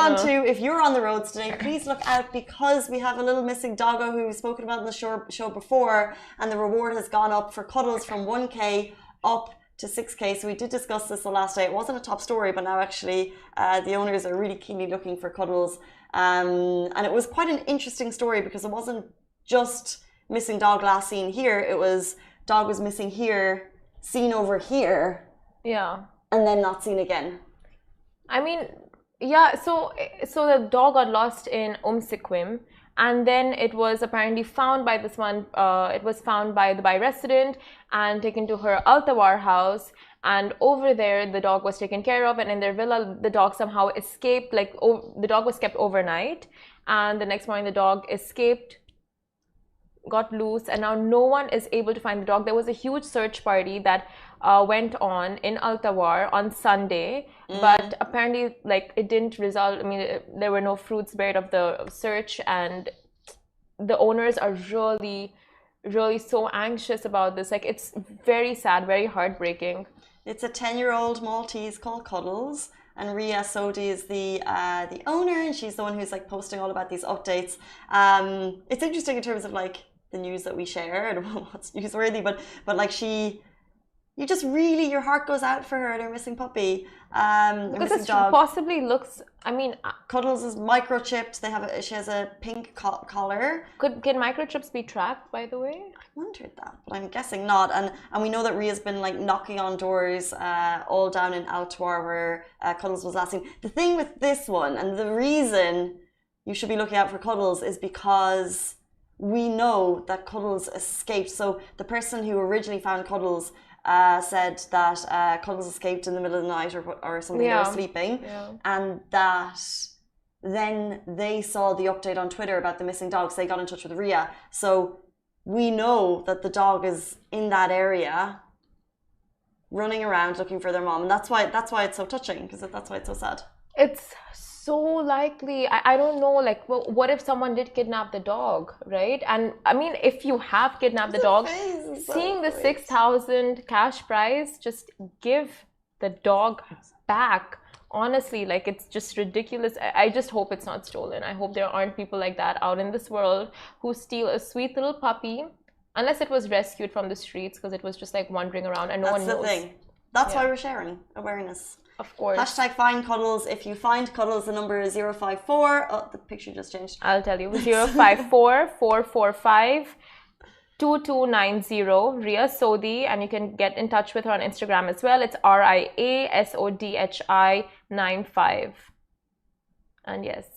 on to, if you're on the roads today, please look out, because we have a little missing doggo who we've spoken about in the show before, and the reward has gone up for Cuddles from 1K up to 6K. So we did discuss this the last day. It wasn't a top story, but now actually the owners are really keenly looking for Cuddles. And it was quite an interesting story, because it wasn't just missing dog last seen here. It was dog was missing here, seen over here. Yeah. And then not seen again. I mean, yeah, so the dog got lost in Sikkim, and then it was apparently found by this one, it was found by the Dubai resident and taken to her Altawar house, and over there the dog was taken care of, and in their villa the dog somehow escaped, like the dog was kept overnight, and the next morning the dog escaped, got loose, and now no one is able to find the dog. There was a huge search party that went on in Altawar on Sunday, but apparently like it didn't result. I mean, there were no fruits bared of the search, and the owners are really so anxious about this. Like, it's very sad, very heartbreaking. It's a 10-year-old Maltese called Cuddles, and Ria Sodi is the owner, and she's the one who's like posting all about these updates. It's interesting in terms of like the news that we share and what's newsworthy, but like you just really, your heart goes out for her and her missing puppy. Because it possibly looks, I mean, Cuddles is microchipped. She has a pink collar. Can microchips be tracked, by the way? I wondered that, but I'm guessing not. And we know that Ria's been like knocking on doors all down in Altawar where Cuddles was last seen. The thing with this one, and the reason you should be looking out for Cuddles, is because we know that Cuddles escaped. So the person who originally found Cuddles said that Cuddles escaped in the middle of the night or something. They were sleeping, and that then they saw the update on Twitter about the missing dogs. They got in touch with Ria, so we know that the dog is in that area, running around looking for their mom, and that's why it's so touching, because that's why it's so sad. It's so likely. I don't know, like, well, what if someone did kidnap the dog, right? And I mean, if you have kidnapped the dog, seeing the 6,000 cash prize, just give the dog back. Honestly, like, it's just ridiculous. I just hope it's not stolen. I hope there aren't people like that out in this world who steal a sweet little puppy, unless it was rescued from the streets, because it was just like wandering around and no one knows. That's the thing. That's why we're sharing awareness. Of course. Hashtag find Cuddles. If you find Cuddles, the number is 054. Oh, the picture just changed. I'll tell you. 054 445 2290. Ria Sodi, and you can get in touch with her on Instagram as well. It's RIASODHI95. And yes.